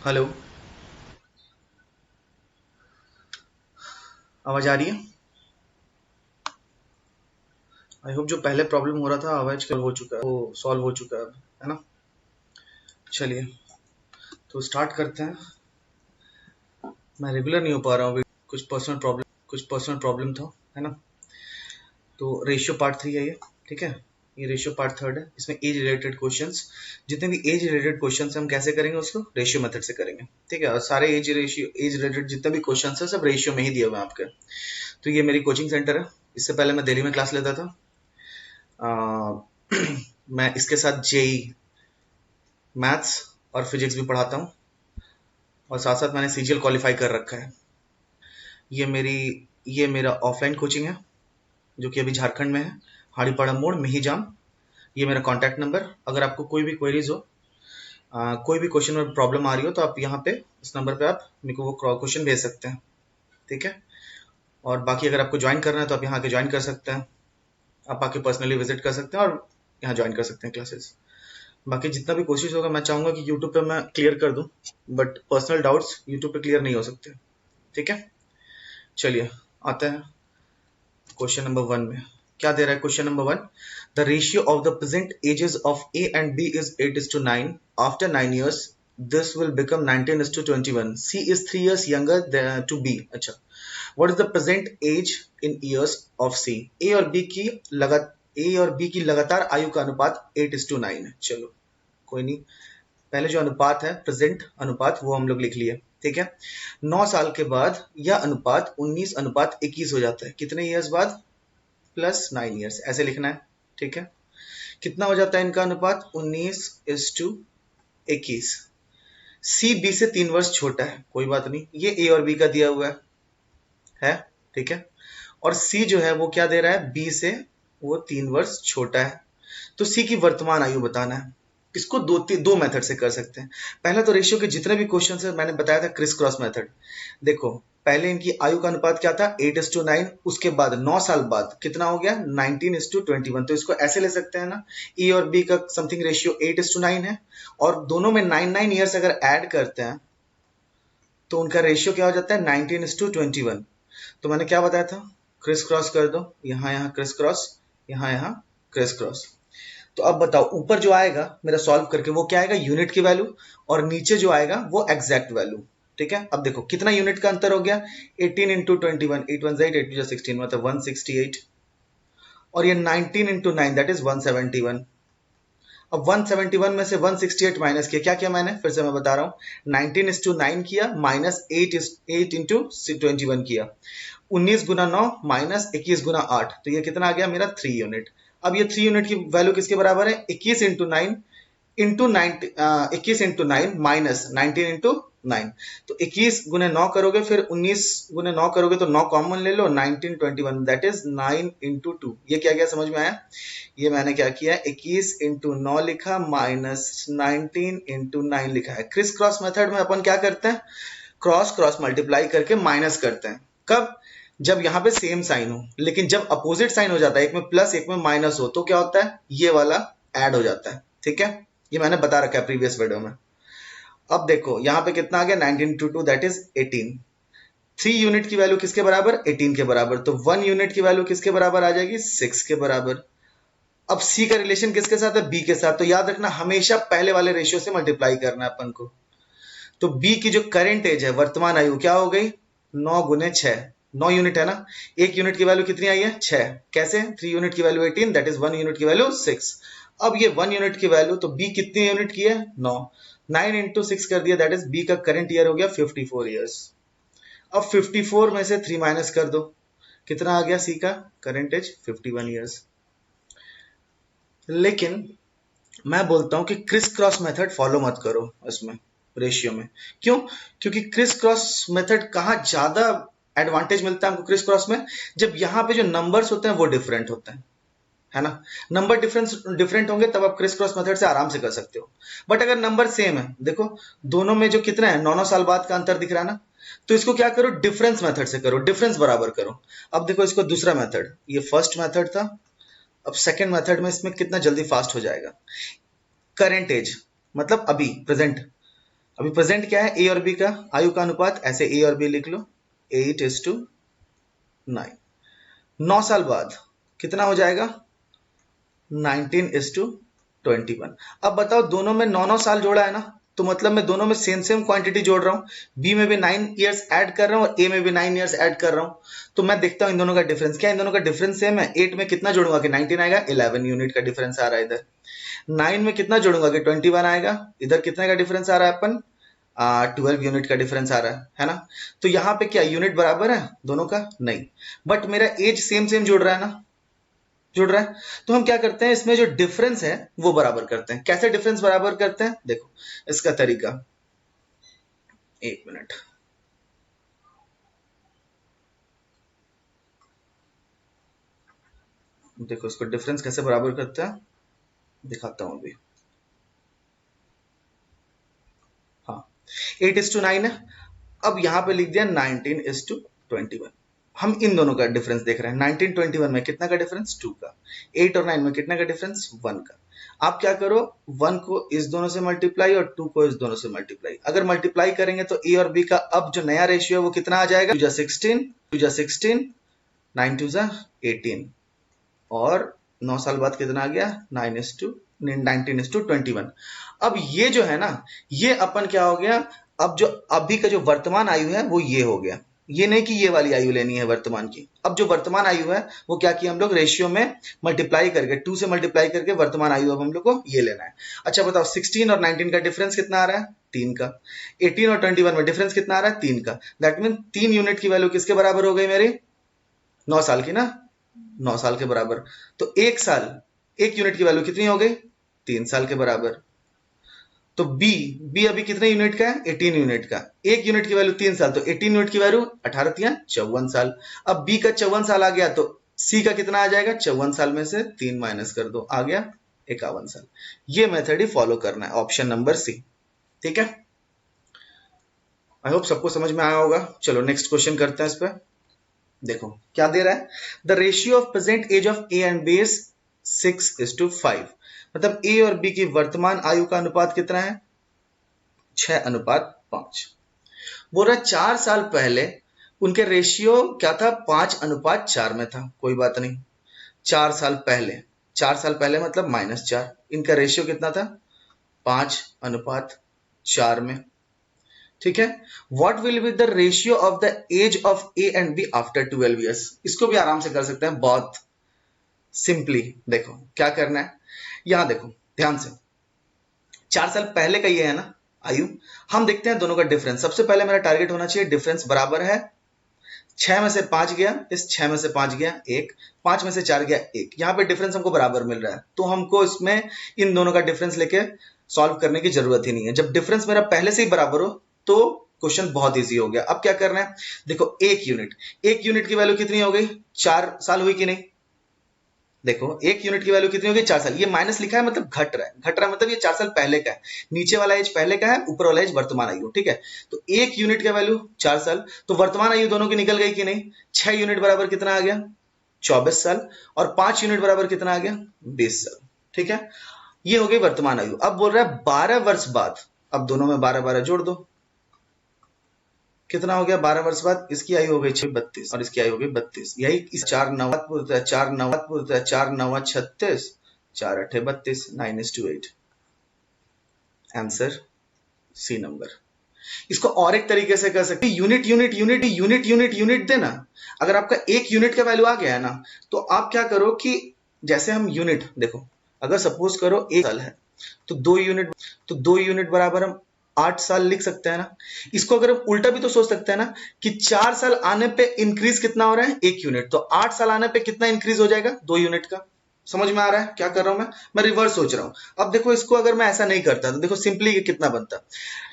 Hello. आवाज आ रही है? आई होप जो पहले प्रॉब्लम हो रहा था आवाज का हो चुका है, वो सॉल्व हो चुका है अब, है ना? चलिए, तो स्टार्ट करते हैं। मैं रेगुलर नहीं हो पा रहा हूँ अभी, कुछ पर्सनल प्रॉब्लम था, है ना? तो रेशियो पार्ट 3 है ये, ठीक है? ये रेशियो पार्ट थर्ड है। इसमें एज रिलेटेड क्वेश्चंस, जितने भी एज रिलेटेड क्वेश्चंस हम कैसे करेंगे, उसको रेशियो मेथड से करेंगे, ठीक है? और सारे एज रिलेटेड जितने भी क्वेश्चंस है सब रेशियो में ही दिए हुए हैं आपके। तो ये मेरी कोचिंग सेंटर है। इससे पहले मैं दिल्ली में क्लास लेता था। मैं इसके साथ जेई मैथ्स और फिजिक्स भी पढ़ाता हूँ, और साथ साथ मैंने सीजीएल क्वालिफाई कर रखा है। ये मेरी ये मेरा ऑफलाइन कोचिंग है, जो कि अभी झारखंड में है, हाड़ीपाड़ा मोड़ मिहिजाम। ये मेरा कॉन्टैक्ट नंबर, अगर आपको कोई भी क्वेरीज हो, कोई भी क्वेश्चन में प्रॉब्लम आ रही हो, तो आप यहाँ पे इस नंबर पे आप मेरे को वो क्वेश्चन भेज सकते हैं, ठीक है? और बाकी अगर आपको ज्वाइन करना है तो आप यहाँ आके ज्वाइन कर सकते हैं। आप आके पर्सनली विजिट कर सकते हैं और यहाँ ज्वाइन कर सकते हैं क्लासेस। बाकी जितना भी कोशिश होगा, मैं चाहूंगा कि यूट्यूब पे मैं क्लियर कर दूं, बट पर्सनल डाउट्स यूट्यूब पे क्लियर नहीं हो सकते, ठीक है? चलिए, आते हैं क्वेश्चन नंबर 1 में। क्या दे रहा है question number 1? The ratio of the present ages of A and B is 8:9। After 9 years this will become 19:21. C is 3 years younger to B. अच्छा, what is the present age in years of C? A और B की लगातार आयु का अनुपात 8:9 है। चलो, कोई नहीं, पहले जो अनुपात है, प्रेजेंट अनुपात, वो हम लोग लिख लिए, ठीक है? 9 साल के बाद यह अनुपात 19:21 हो जाता है। कितने ईयर्स बाद? प्लस 9 ईयर्स, ऐसे लिखना है, ठीक है? कितना हो जाता है इनका अनुपात? 19:21। सी बी से 3 वर्ष छोटा है, कोई बात नहीं, ये ए और बी का दिया हुआ है, ठीक है? और सी जो है वो क्या दे रहा है? बी से वो 3 वर्ष छोटा है। तो सी की वर्तमान आयु बताना है। इसको दो मेथड से कर सकते हैं। पहला तो रेशियो के जितने भी क्वेश्चन है, मैंने बताया था क्रिस क्रॉस मेथड। देखो, पहले इनकी आयु का अनुपात क्या था? 8:9। उसके बाद 9 साल बाद कितना हो गया? 19:21। तो इसको ऐसे ले सकते हैं ना, ए और बी का समथिंग रेशियो 8:9 है, और दोनों में 9 ईयर्स अगर ऐड करते हैं तो उनका रेशियो क्या हो जाता है? 19:21। तो मैंने क्या बताया था? क्रिस क्रॉस कर दो, यहाँ यहाँ क्रिस क्रॉस, यहाँ यहाँ क्रिस क्रॉस। तो अब बताओ, ऊपर जो आएगा मेरा सॉल्व करके, वो क्या आएगा? यूनिट की वैल्यू। और नीचे जो आएगा वो एग्जैक्ट वैल्यू, ठीक है? अब देखो कितना यूनिट का अंतर हो गया? 18 × 21, 8 1 8, 8 2 16, मतलब 168। और ये 19 × 9, दैट इज 171। अब 171 में से 168 माइनस किया, क्या किया मैंने? फिर से मैं बता रहा हूँ, 19:9 किया, माइनस 8 × 21 किया, 19 × 9 माइनस 21 × 8, तो ये कितना आ गया मेरा? 3 यूनिट। अब ये 3 यूनिट की वैल्यू किसके बराबर है? 21 × 9 माइनस 19 × 9। तो 21 × 9 करोगे, फिर 19 × 9 करोगे, तो 9 कॉमन ले लो, 1921, दैट इज 9 × 2। ये क्या क्या समझ में आया? ये मैंने क्या किया? 21 × 9 लिखा, माइनस 19 × 9 लिखा है। क्रिस क्रॉस मेथड में अपन क्या करते हैं? क्रॉस क्रॉस मल्टीप्लाई करके माइनस करते हैं। कब? जब यहाँ पे सेम साइन हो। लेकिन जब अपोजिट साइन हो जाता है, एक में प्लस एक में माइनस हो, तो क्या होता है? ये वाला ऐड हो जाता है, ठीक है? ये मैंने बता रखा है प्रीवियस वीडियो में। अब देखो यहाँ पे कितना आ गया? 19 × 2, दैट इज 18। 3 यूनिट की वैल्यू किसके बराबर? 18 के बराबर। तो 1 यूनिट की वैल्यू किसके बराबर आ जाएगी? 6 के बराबर। अब सी का रिलेशन किसके साथ है? बी के साथ। तो याद रखना, हमेशा पहले वाले रेशियो से मल्टीप्लाई करना है अपन को। तो बी की जो करंट एज है, वर्तमान आयु, क्या हो गई? 9 × 6, 9 यूनिट है ना? 1 यूनिट की वैल्यू कितनी आई है? 6। कैसे? 3 यूनिट की वैल्यू 18, दैट इज 1 यूनिट की वैल्यू 6। अब ये 1 यूनिट की वैल्यू, तो बी कितनी यूनिट की है? 9। 9 × 6 कर दिया, दैट इज बी का करंट ईयर हो गया 54 ईयर्स। अब 54 में से 3 माइनस कर दो, कितना आ गया? सी का करंट एज 51 ईयर्स। लेकिन मैं बोलता हूं कि क्रिस क्रॉस मेथड फॉलो मत करो इसमें, रेशियो में। क्यों? क्योंकि क्रिस क्रॉस मेथड कहाँ ज्यादा एडवांटेज मिलता है हमको क्रिस क्रॉस में? जब यहाँ पे जो नंबर्स होते हैं वो डिफरेंट होते हैं, है ना? नंबर डिफरेंट होंगे तब आप क्रिस क्रॉस मेथड से आराम से कर सकते हो। बट अगर नंबर सेम है, देखो दोनों में जो कितना है, 9 साल बाद का अंतर दिख रहा है ना, तो इसको क्या करो? डिफरेंस मेथड से करो, डिफरेंस बराबर करो। अब देखो इसको दूसरा मेथड, ये फर्स्ट मेथड था, अब सेकेंड मेथड में इसमें कितना जल्दी फास्ट हो जाएगा। करेंट एज मतलब अभी प्रेजेंट, अभी प्रेजेंट क्या है, ए और बी का आयु का अनुपात, ऐसे ए और बी लिख लो, 8:9। 9 साल बाद कितना हो जाएगा, 19:21। अब बताओ, दोनों में 9 9 साल जोड़ा है ना, तो मतलब मैं दोनों में सेम सेम क्वांटिटी जोड़ रहा हूं। बी में भी 9 इयर्स ऐड कर रहा हूं और ए में भी 9 इयर्स ऐड कर रहा हूं। तो मैं देखता हूं इन दोनों का डिफरेंस क्या है। इन दोनों का डिफरेंस सेम है। 8 में कितना जोड़ूंगा कि 19 आएगा, 11 यूनिट का डिफरेंस आ रहा है इधर। 9 में कितना जोड़ूंगा कि 21 आएगा, इधर कितने का डिफरेंस आ रहा है अपन, 12 यूनिट का डिफरेंस आ रहा है ना। तो यहाँ पे क्या यूनिट बराबर है दोनों का, नहीं, बट मेरा एज सेम सेम जुड़ रहा है ना, जुड़ रहा है। तो हम क्या करते हैं, इसमें जो डिफरेंस है वो बराबर करते हैं। कैसे डिफरेंस बराबर करते हैं, देखो इसका तरीका, एक मिनट, देखो इसको डिफरेंस कैसे बराबर करते हैं दिखाता हूं अभी। हाँ, 8:9 है। अब यहां पे लिख दिया 19:21। हम इन दोनों का डिफरेंस देख रहे हैं। 19:21 में कितना का डिफरेंस, 2 का। 8 और 9 में कितना का डिफरेंस, 1 का। आप क्या करो, 1 को इस दोनों से मल्टीप्लाई और 2 को इस दोनों से मल्टीप्लाई। अगर मल्टीप्लाई करेंगे तो ए और बी का अब जो नया रेशियो है वो कितना आ जाएगा, 2 जा 16, 9 2 जा 18, और 9 साल बाद कितना आ गया, 19:21। अब ये जो है ना, ये अपन क्या हो गया, अब जो अभी का जो वर्तमान आयु है वो ये हो गया। ये नहीं कि ये वाली आयु लेनी है वर्तमान की। अब जो वर्तमान आयु है वो क्या किया हम लोग, रेशियो में मल्टीप्लाई करके, 2 से मल्टीप्लाई करके वर्तमान आयु अब हम लोग को ये लेना है। अच्छा बताओ, 16 और 19 का डिफरेंस कितना आ रहा है, 3 का। 18 और 21 में डिफरेंस कितना आ रहा है, 3 का। दैट मीन 3 यूनिट की वैल्यू किसके बराबर हो गई मेरी, 9 साल की ना, 9 साल के बराबर। तो एक साल, एक यूनिट की वैल्यू कितनी हो गई, 3 साल के बराबर। तो बी अभी कितने यूनिट का है, 18 यूनिट का। एक यूनिट की वैल्यू 3 साल, तो 18 यूनिट की वैल्यू 18 या 54 साल। अब बी का 54 साल आ गया, तो सी का कितना आ जाएगा, 54 साल में से 3 माइनस कर दो, आ गया 51 साल। ये मेथड ही फॉलो करना है, ऑप्शन नंबर सी। ठीक है, आई होप सबको समझ में आया होगा। चलो नेक्स्ट क्वेश्चन करते हैं इस पर। देखो क्या दे रहा है, the ratio of present age of A and B is 6:5। मतलब ए और बी की वर्तमान आयु का अनुपात कितना है, 6:5। बोल रहा है 4 साल पहले उनके रेशियो क्या था, 5:4 में था। कोई बात नहीं, 4 साल पहले, 4 साल पहले मतलब -4, इनका रेशियो कितना था, 5:4 में। ठीक है, what will be the ratio of the age of A and B after 12 years. इसको भी आराम से कर सकते हैं, बहुत सिंपली। देखो क्या करना है, यहां देखो ध्यान से, 4 साल पहले का ये है ना आयु। हम देखते हैं दोनों का डिफरेंस। सबसे पहले मेरा टारगेट होना चाहिए डिफरेंस बराबर है। 6 में से 5 गया, इस 6 में से 5 गया 1, 5 में से 4 गया 1। यहां पे डिफरेंस हमको बराबर मिल रहा है, तो हमको इसमें इन दोनों का डिफरेंस लेके सॉल्व करने की जरूरत ही नहीं है। जब डिफरेंस मेरा पहले से ही बराबर हो तो क्वेश्चन बहुत इजी हो गया। अब क्या करना है, देखो एक यूनिट की वैल्यू कितनी हो गई, 4 साल हुई कि नहीं। देखो एक यूनिट की वैल्यू कितनी होगी, 4 साल। ये माइनस लिखा है मतलब घट रहा है, घट रहा है मतलब ये 4 साल पहले का है। नीचे वाला एज पहले का है, ऊपर वाला एज वर्तमान आयु। ठीक है, तो एक यूनिट का वैल्यू 4 साल, तो वर्तमान आयु दोनों की निकल गई कि नहीं। 6 यूनिट बराबर कितना आ गया, 24 साल, और 5 यूनिट बराबर कितना आ गया, 20 साल। ठीक है, ये हो गई वर्तमान आयु। अब बोल रहा है 12 वर्ष बाद, अब दोनों में 12 12 जोड़ दो, कितना हो गया, 12 वर्ष बाद इसकी आयु हो गई 32 और इसकी आयु हो गई 32। यही इस 4 9 पूर्ता है, 4 9 पूर्ता है, 4 9 36, 4 8 32, 9:8। Answer C number. इसको और एक तरीके से कर सकते, unit unit unit unit unit unit देना। अगर आपका एक यूनिट का वैल्यू आ गया है ना, तो आप क्या करो कि जैसे हम यूनिट देखो, अगर सपोज करो 1 साल है तो 2 यूनिट बराबर हम 8 साल लिख सकते हैं ना। इसको अगर हम उल्टा भी तो सोच सकते हैं ना कि 4 साल आने पे इंक्रीज कितना हो रहा है, 1 यूनिट, तो 8 साल आने पे कितना इंक्रीज हो जाएगा, 2 यूनिट का। समझ में आ रहा है क्या कर रहा हूं मैं रिवर्स सोच रहा हूं। अब देखो इसको अगर मैं ऐसा नहीं करता तो देखो सिंपली कितना बनता,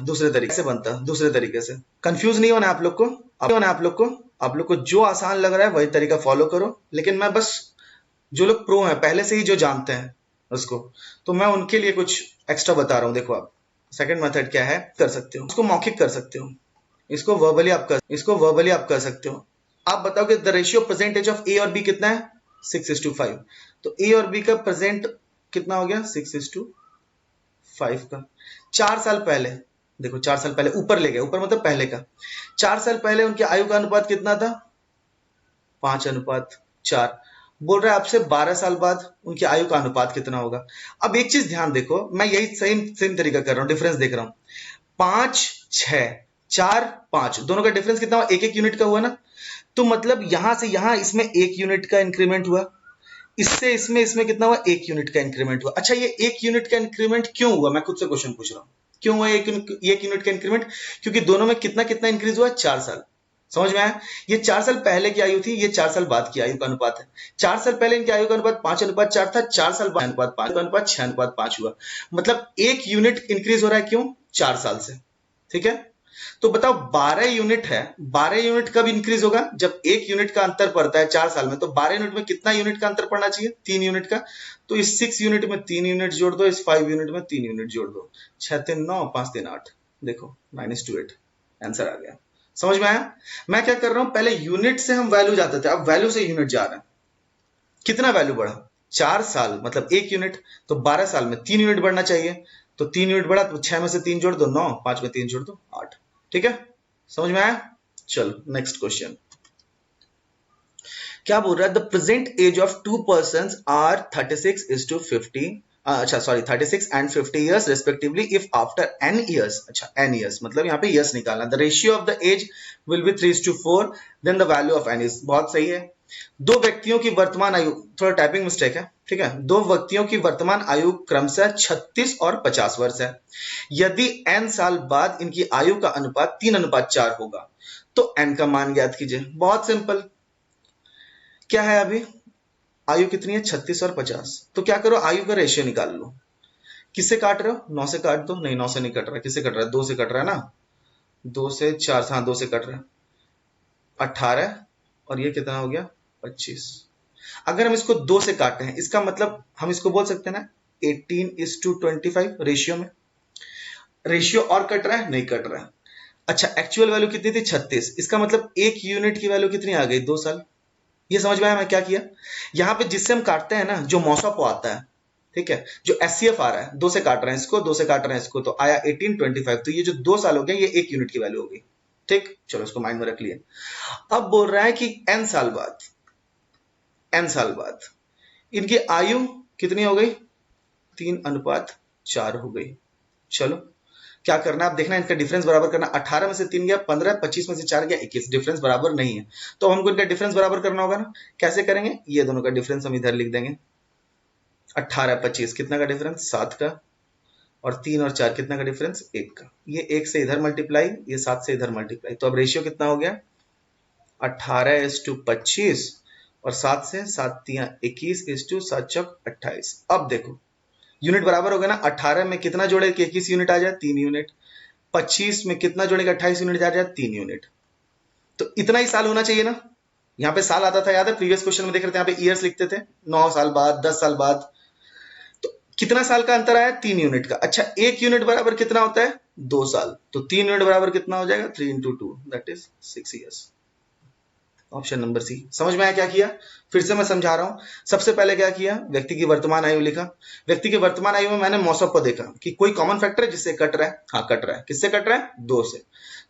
दूसरे तरीके से बनता, दूसरे तरीके से। कंफ्यूज नहीं होना आप लोग को, आप लोग को जो आसान लग रहा है वही तरीका फॉलो करो। लेकिन मैं बस जो लोग प्रो हैं पहले से ही जो जानते हैं उसको, तो मैं उनके लिए कुछ एक्स्ट्रा बता रहा हूं। देखो आप सेकंड मेथड क्या है, कर सकते हो इसको मौखिक कर सकते हो, इसको वर्बली आप कर सकते हो। आप बताओ कि द रेशियो परसेंटेज ऑफ ए और बी कितना है, 6:5। तो ए और बी का प्रेजेंट कितना हो गया, 6:5 का। 4 साल पहले देखो 4 साल पहले ऊपर ले गए, ऊपर मतलब पहले का। 4 साल पहले उनकी आयु का अनुपात कितना था? 5:4। बोल रहा है आपसे 12 साल बाद उनकी आयु का अनुपात कितना होगा। अब एक चीज ध्यान देखो, मैं यही सेम सेम तरीका कर रहा हूं, डिफरेंस देख रहा हूं। 5, 6, 4, 5 दोनों का डिफरेंस कितना हुआ? 1-1 यूनिट का हुआ ना। तो मतलब यहां से यहां इसमें 1 यूनिट का इंक्रीमेंट हुआ, इससे इसमें इसमें कितना हुआ? 1 यूनिट का इंक्रीमेंट हुआ। अच्छा, ये 1 यूनिट का इंक्रीमेंट क्यों हुआ? मैं खुद से क्वेश्चन पूछ रहा हूं, क्यों हुआ 1 यूनिट का इंक्रीमेंट? क्योंकि दोनों में कितना कितना इंक्रीज हुआ? 4 साल। समझ में आया? ये 4 साल पहले की आयु थी, ये 4 साल बाद की आयु का अनुपात है। 4 साल पहले इनकी आयु का अनुपात 5:4 था, 4 साल बाद अनुपात 5:5, 6:5 हुआ। मतलब 1 यूनिट इंक्रीज हो रहा है, क्यों? 4 साल से। ठीक है, तो बताओ 12 यूनिट है, 12 यूनिट कब इंक्रीज होगा? जब 1 यूनिट का अंतर पड़ता है 4 साल में। तो 12 यूनिट में कितना यूनिट का अंतर पड़ना चाहिए? 3 यूनिट का। तो इस 6 यूनिट में 3 यूनिट जोड़ दो, इस 5 यूनिट में 3 यूनिट जोड़ दो। 6×3 9, 5×3 8, देखो -2 8 आंसर आ गया। समझ में आया? मैं क्या कर रहा हूं, पहले यूनिट से हम वैल्यू जाते थे, अब वैल्यू से यूनिट जा रहे हैं। कितना वैल्यू बढ़ा? 4 साल मतलब 1 यूनिट, तो 12 साल में 3 यूनिट बढ़ना चाहिए। तो 3 यूनिट बढ़ा, तो 6 में से 3 जोड़ दो 9, 5 में 3 जोड़ दो 8। ठीक है, समझ में आया? चलो नेक्स्ट क्वेश्चन। क्या बोल रहा है? The present age of 2 persons are 36:50, अच्छा sorry 36 and 50 years respectively if after n years, अच्छा n years मतलब यहाँ पे years निकालना। the ratio of the age will be 3:4, then the value of n is, बहुत सही है। दो व्यक्तियों की वर्तमान आयु, थोड़ा टाइपिंग मिस्टेक है, ठीक है। दो व्यक्तियों की वर्तमान आयु क्रमशः 36 और 50 वर्ष है। यदि n साल बाद इनकी आयु का अनुपात 3:4 होगा, तो n का मान ज्ञात कीजिए। बहुत सिंपल, क्या है अभी आयु कितनी है? 36 और 50। तो क्या करो, आयु का रेशियो निकाल लो। किससे काट रहे हो? 9 से काट दो। नहीं 9 से नहीं कट रहा, किससे कट रहा है? 2 से कट रहा है ना। 2 से 4, हाँ 2 से कट रहा है। 18 और ये कितना हो गया? 25। अगर हम इसको 2 से काटते हैं, इसका मतलब हम इसको बोल सकते हैं ना 18:25 रेशियो में। रेशियो और कट रहा है? नहीं कट रहा है। अच्छा, एक्चुअल वैल्यू कितनी थी? 36। इसका मतलब 1 यूनिट की वैल्यू कितनी आ गई? 2 साल। ये समझ में आया मैं क्या किया? यहां पे जिससे हम काटते हैं ना, जो मौसप आता है, ठीक है, जो एससीएफ आ रहा है, 2 से काट रहे हैं इसको, 2 से काट रहे हैं इसको, तो आया 18:25। तो ये जो 2 साल हो गए, ये 1 यूनिट की वैल्यू हो गई। ठीक, चलो इसको माइंड में रख लिया। अब बोल रहा है कि n साल बाद इनकी आयु कितनी हो गई? 3:4 हो गई। चलो क्या करना है, आप देखना इनका डिफरेंस बराबर करना। 18 में से 3 गया 15, 25 में से 4 गया 21, डिफरेंस बराबर नहीं है। तो हमको इनका डिफरेंस बराबर करना होगा ना। कैसे करेंगे? ये दोनों का डिफरेंस हम इधर लिख देंगे। 18 25 कितना का डिफरेंस? 7 का। और 3 और 4 कितना का डिफरेंस? 1 का। ये 1 से इधर मल्टीप्लाई, ये 7 से इधर मल्टीप्लाई। तो अब रेशियो कितना हो गया? 18:25 और 7 से 7 3 21:7 चौक 28। अब देखो यूनिट बराबर हो गया ना। 18 में कितना जोड़े कि 21 यूनिट आ जाए? 3 यूनिट। 25 में कितना जोड़ेगा? 28 यूनिट आ जाए? 3 यूनिट। तो इतना ही साल होना चाहिए ना। यहाँ पे साल आता था, याद है प्रीवियस क्वेश्चन में देख रहे थे, यहाँ पे ईयर्स लिखते थे। 9 साल बाद, 10 साल बाद। तो कितना साल का अंतर आया? 3 यूनिट का। अच्छा, 1 यूनिट बराबर कितना होता है? 2 साल। तो 3 यूनिट बराबर कितना हो जाएगा? 3 × 2 that is 6 years. Option number C. समझ में आया क्या किया? फिर से मैं समझा रहा हूं। सबसे पहले क्या किया? व्यक्ति की वर्तमान आयु लिखा। व्यक्ति की वर्तमान आयु में मैंने मौसम को देखा कि कोई कॉमन फैक्टर है जिससे कट रहा है। हाँ कट रहा है। किससे कट रहा है? 2 से।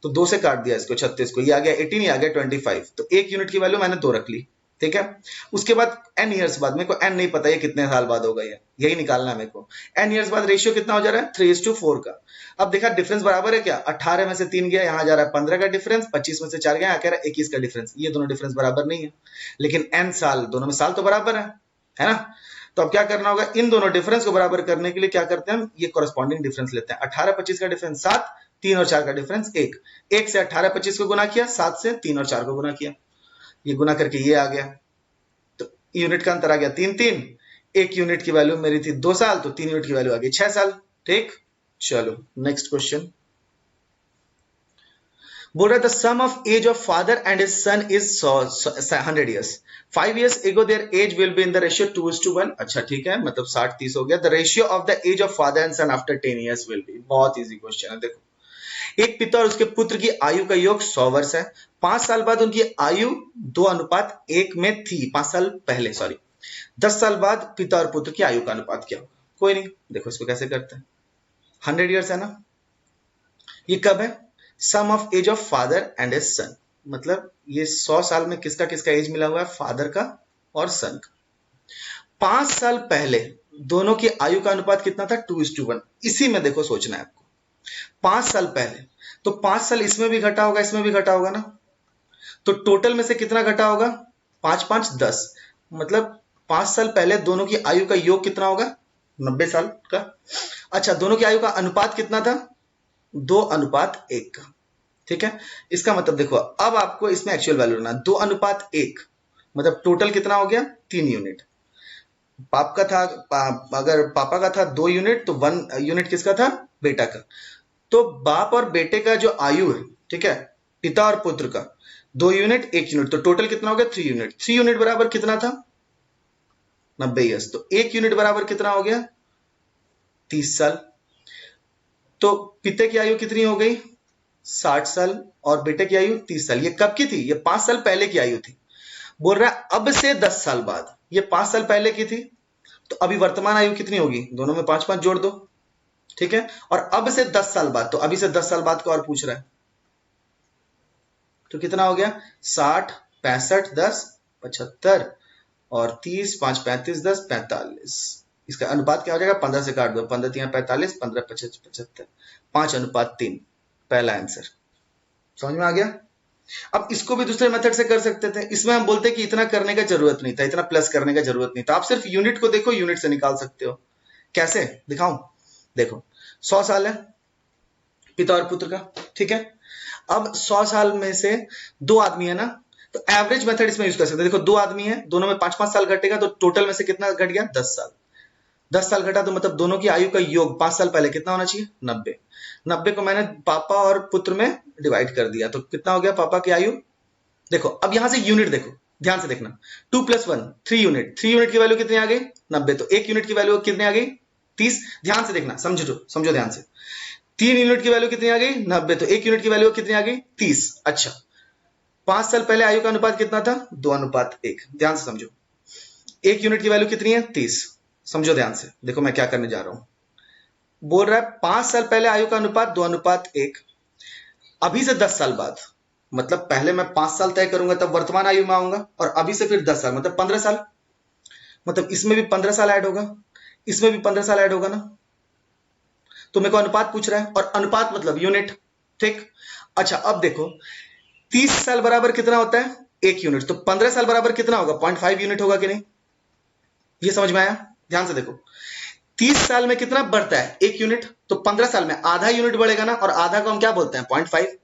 तो 2 से काट दिया इसको 36 को, ये आ गया 18, ये आ गया 25। तो 1 यूनिट की वैल्यू मैंने 2 रख ली। ठीक है, उसके बाद n ईयर्स बाद, मेरे को n नहीं पता ये कितने साल बाद होगा, ये यही निकालना है मेरे को। n ईयर्स बाद रेशियो कितना हो जा रहा है? 3:4 का। अब देखा डिफरेंस बराबर है क्या? 18 में से 3 गया, यहां जा रहा है 15 का डिफरेंस, 25 में से 4 गया, यहां कह रहा है 21 का डिफरेंस। ये दोनों डिफरेंस बराबर नहीं है, लेकिन n साल, दोनों में साल तो बराबर है ना। तो अब क्या करना होगा? इन दोनों डिफरेंस को बराबर करने के लिए क्या करते हैं हम? ये कॉरेस्पॉन्डिंग डिफरेंस लेते हैं। 18 25 का डिफरेंस 7, 3 और 4 का डिफरेंस 1। 1 से 18 25 को गुना किया, 7 से 3 और 4 को गुना किया, ये गुना करके ये आ गया। तो यूनिट का अंतर आ गया 3 3। 1 यूनिट की वैल्यू मेरी थी 2 साल, तो 3 यूनिट की वैल्यू आ गई 6 साल। ठीक, चलो नेक्स्ट क्वेश्चन। बोल रहा था sum of age of father and his son is 100 years. 5 years ago their age will be in the ratio 2:1. अच्छा ठीक है, मतलब 60-30 हो गया। The ratio of the age of father and son after 10 years will be. बहुत easy question है। देखो, एक पिता और उसके पुत्र की आयु का योग 100 वर्ष है। 5 साल बाद उनकी आयु 2:1 में थी। 5 साल पहले, सॉरी। 10 साल बाद पिता और पुत्र की आयु का अनुपात क्या होगा? कोई नहीं, देखो इसको कैसे करते हैं। 100 years है ना, ये कब है? Sum of age of father and his son, मतलब ये 100 साल में किसका किसका एज मिला हुआ है? फादर का और सन का। 5 साल पहले दोनों की आयु का अनुपात कितना था? 2:1। इसी में देखो सोचना है आपको। 5 साल पहले, तो 5 साल इसमें भी घटा होगा, इसमें भी घटा होगा ना, तो टोटल में से कितना घटा होगा? 5 5 10, मतलब 5 साल पहले दोनों की आयु का योग कितना होगा? 90 साल का। अच्छा, दोनों की आयु का अनुपात कितना था? 2:1 का। ठीक है, इसका मतलब देखो, अब आपको इसमें एक्चुअल वैल्यू लेना। 2:1 मतलब टोटल कितना हो गया? 3 यूनिट। पाप का था अगर पापा का था 2 यूनिट, तो 1 यूनिट किसका था? बेटा का। तो बाप और बेटे का जो आयु है, ठीक है, पिता और पुत्र का 2 यूनिट 1 यूनिट, तो टोटल कितना हो गया? 3 यूनिट। 3 यूनिट बराबर कितना था? 90 ईयर्स। तो 1 यूनिट बराबर कितना हो गया? 30 साल। तो पिता की आयु कितनी हो गई? 60 साल, और बेटे की आयु 30 साल। ये कब की थी? ये 5 साल पहले की आयु थी। बोल रहा है अब से 10 साल बाद। ये 5 साल पहले की थी, तो अभी वर्तमान आयु कितनी होगी? दोनों में 5 5 जोड़ दो। ठीक है, और अब से 10 साल बाद, तो अभी से 10 साल बाद का और पूछ रहा है, तो कितना हो गया? 60 65 10 75 और 30 5 35 10 45। इसका अनुपात क्या हो जाएगा? 15 से काट दो, 15 3 45, 15 25 75, 5:3। पहला आंसर समझ में आ गया। अब इसको भी दूसरे मेथड से कर सकते थे। इसमें हम बोलते कि इतना करने का जरूरत नहीं था, इतना प्लस करने का जरूरत नहीं था, आप सिर्फ यूनिट को देखो, यूनिट से निकाल सकते हो। कैसे दिखाऊं? देखो, 100 साल है पिता और पुत्र का, ठीक है। अब 100 साल में से 2 आदमी है ना, तो एवरेज मेथड इसमें यूज कर सकते हैं। देखो 2 आदमी है, दोनों में 5 5 साल घटेगा, तो टोटल में से कितना घट गया? 10 साल। 10 साल घटा, तो मतलब दोनों की आयु का योग 5 साल पहले कितना होना चाहिए? 90। 90 को मैंने पापा और पुत्र में डिवाइड कर दिया, तो कितना हो गया पापा की आयु? देखो अब यहां से यूनिट देखो, ध्यान से देखना। 2 + 1 3 यूनिट। 3 यूनिट की वैल्यू कितनी आ गई? 90। तो 1 यूनिट की वैल्यू कितनी आ गई? 30। ध्यान से देखना, समझो ध्यान से। 3 यूनिट की वैल्यू कितनी आ गई? 90। तो 1 यूनिट की वैल्यू कितनी आ गई? 30। अच्छा, 5 साल पहले आयु का अनुपात कितना था? 2:1। ध्यान से समझो। 1 यूनिट की वैल्यू कितनी है? 30। समझो ध्यान से, देखो मैं क्या करने जा रहा हूं। बोल रहा है 5 साल पहले आयु का अनुपात 2:1, अभी से 10 साल बाद, मतलब पहले मैं 5 साल तय करूंगा तब वर्तमान आयु में आऊंगा, और अभी से फिर 10 साल मतलब 15 साल, मतलब इसमें भी 15 साल ऐड होगा, इसमें भी 15 साल ऐड होगा ना। तो मेरे को अनुपात पूछ रहा है, और अनुपात मतलब यूनिट। ठीक। अच्छा अब देखो, 30 साल बराबर कितना होता है? 1 यूनिट। तो 15 साल बराबर कितना होगा? 0.5 यूनिट होगा कि नहीं? ये समझ में आया? ध्यान से देखो, 30 साल में कितना बढ़ता है? 1 यूनिट। तो 15 साल में आधा यूनिट बढ़ेगा ना, और आधा को हम क्या बोलते हैं? 0.5।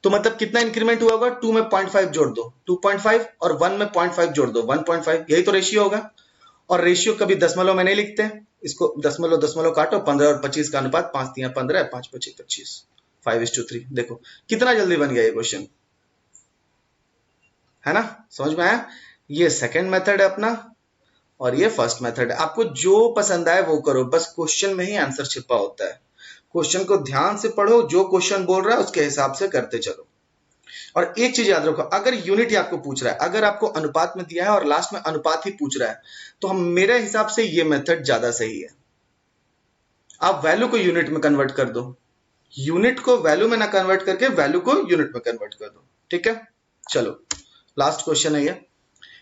तो मतलब कितना इंक्रीमेंट हुआ होगा? 2 में 0.5 जोड़ दो, 2.5, और 1 में 0.5 जोड़ दो, 1.5। यही तो रेशियो होगा। और रेशियो कभी दशमलव में नहीं लिखते, इसको दशमलव दशमलव काटो, 15 और 25 का अनुपात 5 3 15, 5 25 25, 5:3। देखो कितना जल्दी बन गया ये क्वेश्चन, है ना? समझ में आया? ये सेकंड मेथड है अपना, और ये फर्स्ट मेथड है। आपको जो पसंद आए वो करो, बस क्वेश्चन में ही आंसर छिपा होता है। क्वेश्चन को ध्यान से पढ़ो, जो क्वेश्चन बोल रहा है उसके हिसाब से करते चलो। और एक चीज याद रखो, अगर यूनिट ही आपको पूछ रहा है, अगर आपको अनुपात में दिया है और लास्ट में अनुपात ही पूछ रहा है, तो हम मेरे हिसाब से ये मेथड ज्यादा सही है। आप वैल्यू को यूनिट में कन्वर्ट कर दो, यूनिट को वैल्यू में ना कन्वर्ट करके वैल्यू को यूनिट में कन्वर्ट कर दो। ठीक है, चलो लास्ट क्वेश्चन है ये।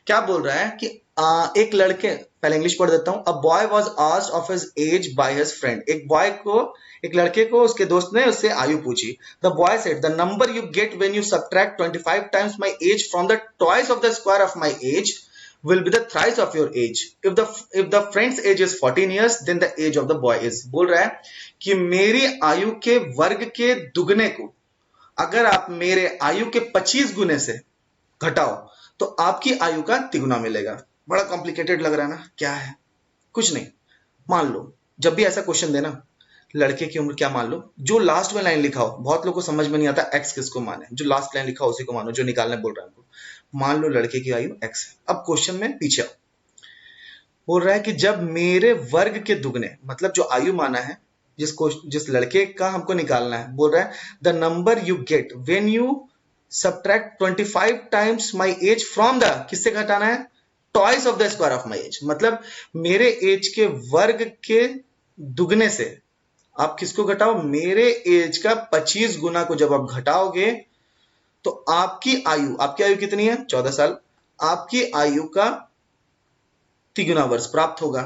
क्या बोल रहा है कि एक लड़के, पहले इंग्लिश पढ़ देता हूं। A boy was asked of his as by his friend. एक लड़के को उसके दोस्त ने उससे आयु पूछी। The boy said, the number you get when you subtract 25 times my age from the twice of the square of my age will be the thrice of your age. If the friend's age is 14 years, then the age of the boy is. बोल रहा है कि मेरी आयु के वर्ग के दुगने को अगर आप मेरे आयु के 25 गुने से घटाओ तो आपकी आयु का तिगुना मिलेगा। बड़ा कॉम्प्लिकेटेड लग रहा है ना? क्या है? कुछ नहीं, मान लो जब भी ऐसा क्वेश्चन देना, लड़के की उम्र क्या मान लो, जो लास्ट में लाइन लिखा हो, बहुत लोगों को समझ में नहीं आता एक्स किसको माने, जो लास्ट लाइन लिखा हो उसी को मानो, जो निकालने बोल रहा है हमको। मान लो लड़के की आयु एक्स है। अब क्वेश्चन में पीछे आओ, बोल रहा है कि जब मेरे वर्ग के दुगने, मतलब जो आयु माना है, जिस लड़के का हमको निकालना है, बोल रहा है the number you get when you subtract 25 times my age from the, किससे घटाना है? Toys of the square of my age, मतलब मेरे एज के वर्ग के दुगने से आप किसको घटाओ? मेरे एज का 25 गुना को जब आप घटाओगे तो आपकी आयु कितनी है? 14 साल। आपकी आयु का तिगुना वर्ष प्राप्त होगा।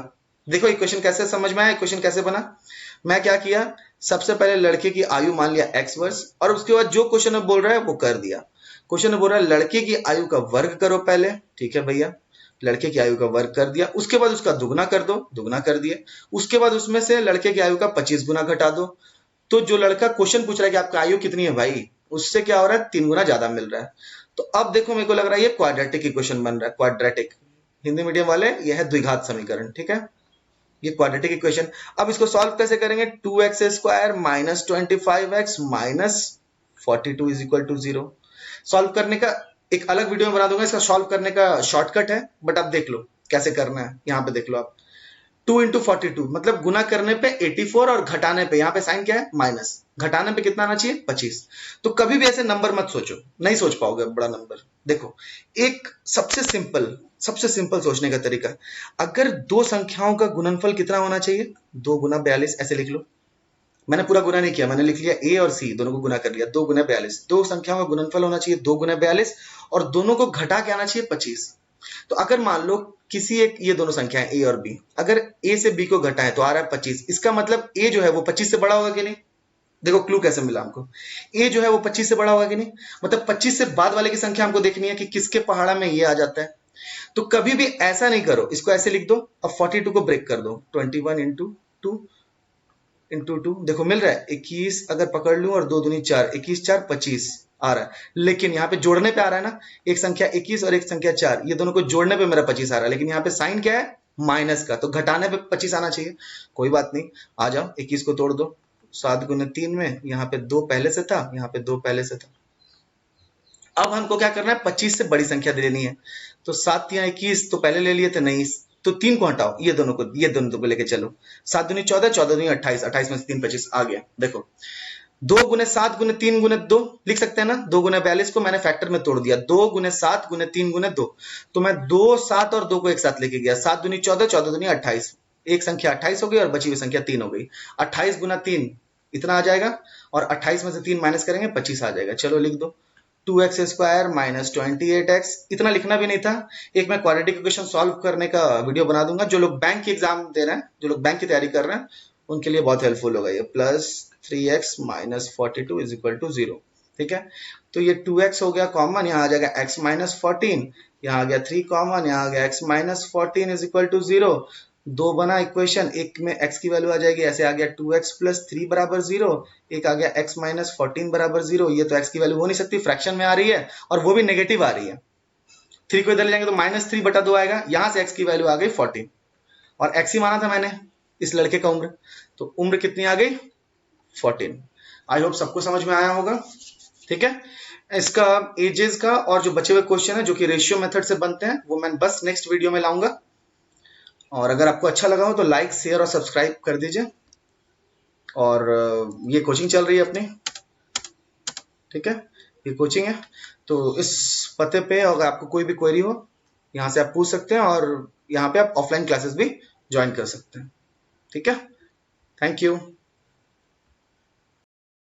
देखो इक्वेशन कैसे समझ में आया, इक्वेशन कैसे बना? मैं क्या किया, सबसे पहले लड़के की आयु मान लिया x वर्ष, और उसके बाद जो क्वेश्चन में बोल रहा है वो कर दिया। क्वेश्चन में बोल रहा है लड़के की आयु का वर्ग करो पहले, ठीक है भैया, लड़के की आयु का वर्ग कर दिया, उसके बाद उसका दुगना कर दो, दुगना कर दिए, उसके बाद उसमें से लड़के की आयु का 25 गुना घटा दो। तो जो लड़का क्वेश्चन पूछ रहा है कि आपकी आयु कितनी है भाई, उससे क्या हो रहा है, 3 गुना ज्यादा मिल रहा है। तो अब देखो मेरे को लग रहा है ये क्वाड्रेटिक इक्वेशन बन रहा है, क्वाड्रेटिक, हिंदी मीडियम वाले यह है द्विघात समीकरण, ठीक है, ये क्वाड्रेटिक इक्वेशन। अब इसको सॉल्व कैसे करेंगे? 2x square minus 25x minus 42 is equal to 0। Solve करने का एक अलग वीडियो में बना दूंगा, इसका सॉल्व करने का शॉर्टकट है, बट आप देख लो कैसे करना है। यहां पे देख लो आप, 2 इंटू 42 मतलब गुना करने पे 84 और घटाने पे, यहां पे साइन क्या है, माइनस, घटाने पे कितना आना चाहिए, 25। तो कभी भी ऐसे नंबर मत सोचो, नहीं सोच पाओगे बड़ा नंबर। देखो एक सबसे सिंपल सोचने का तरीका, अगर दो संख्याओं का गुणनफल कितना होना चाहिए, 2 गुना 42, ऐसे लिख लो। मैंने पूरा गुना नहीं किया, मैंने लिख लिया a और c दोनों को गुना कर लिया, 2 गुना 42। दो संख्याओं का गुणनफल होना चाहिए 2 गुना 42 और दोनों को घटा के आना चाहिए 25। तो अगर मान लो किसी एक, ये दोनों संख्याएं a और b, अगर a से b को घटाएं तो आ रहा है 25, इसका मतलब a जो है वो 25 से बड़ा होगा कि नहीं? देखो क्लू कैसे मिला हमको, a जो है वो 25 से बड़ा होगा कि नहीं, मतलब 25 से बाद वाले की संख्या हमको देखनी है कि किसके पहाड़ा में ये आ जाता है। तो कभी भी ऐसा नहीं करो, इसको ऐसे लिख दो, अब 42 को ब्रेक कर दो, 21 इंटू टू, देखो मिल रहा है 21, अगर पकड़ लूं और 2 दूनी 4, 21 4 25 आ रहा है, लेकिन यहाँ पे जोड़ने पे आ रहा है ना, एक संख्या 21 और एक संख्या 4, ये दोनों को जोड़ने पे मेरा 25 आ रहा है, लेकिन यहाँ पे साइन क्या है, माइनस का, तो घटाने पे 25 आना चाहिए। कोई बात नहीं, आ जाओ 21 को तोड़ दो, 7 गुने 3 में, यहाँ पे 2 पहले से था, यहाँ पे 2 पहले से था। अब हमको क्या करना है, 25 से बड़ी संख्या दे लेनी है, तो 7 या 21 तो पहले ले लिए थे, नहीं, तो 3 को हटाओ, ये दोनों को लेके चलो, 7 दूनी 14, 14 दूनी 28, 28 में से 3 25 आ गया। देखो 2 गुने 7 गुने 3 गुने 2 लिख सकते हैं ना, 2 गुने 42 को मैंने फैक्टर में तोड़ दिया, 2 गुने 7 गुने 3 गुने 2, तो मैं 2 7 और 2 को एक साथ लेके गया, 7 दूनी 14, 14 दूनी 28, एक संख्या 28 हो गई और बची हुई संख्या 3 हो गई, 28 गुना 3 इतना आ जाएगा, और 28 में से 3 माइनस करेंगे 25 आ जाएगा। चलो लिख दो, 2x स्क्वायर माइनस 28x, इतना लिखना भी नहीं था। एक मैं क्वाड्रेटिक इक्वेशन सॉल्व करने का वीडियो बना दूंगा, जो लोग बैंक की एग्जाम दे रहे हैं, जो लोग बैंक की तैयारी कर रहे हैं, उनके लिए बहुत हेल्पफुल होगा ये। Plus 3x minus 42 is equal to 0, ठीक है। तो ये 2x हो गया कॉमन, यहाँ आ जाएगा x माइनस 14, यहाँ आ गया 3 कॉमन, यहाँ आ गया x minus 14 is equal to 0। दो बना इक्वेशन, एक में x की वैल्यू आ जाएगी, ऐसे आ गया 2x प्लस 3 बराबर 0, एक आ गया x माइनस 14 बराबर 0। ये तो x की वैल्यू हो नहीं सकती, फ्रैक्शन में आ रही है और वो भी नेगेटिव आ रही है, 3 को इधर ले जाएंगे तो माइनस 3 बटा 2 आएगा, यहां से x की वैल्यू आ गई 14, और x ही माना था मैंने इस लड़के का उम्र, तो उम्र कितनी आ गई, 14। आई होप सबको समझ में आया होगा, ठीक है। इसका एजेस का और जो बचे हुए क्वेश्चन है जो कि रेशियो मेथड से बनते हैं, वो मैं बस नेक्स्ट वीडियो में लाऊंगा। और अगर आपको अच्छा लगा हो तो लाइक शेयर और सब्सक्राइब कर दीजिए। और ये कोचिंग चल रही है अपनी, ठीक है, ये कोचिंग है, तो इस पते पे अगर आपको कोई भी क्वेरी हो यहाँ से आप पूछ सकते हैं, और यहाँ पे आप ऑफलाइन क्लासेस भी ज्वाइन कर सकते हैं, ठीक है। Thank you.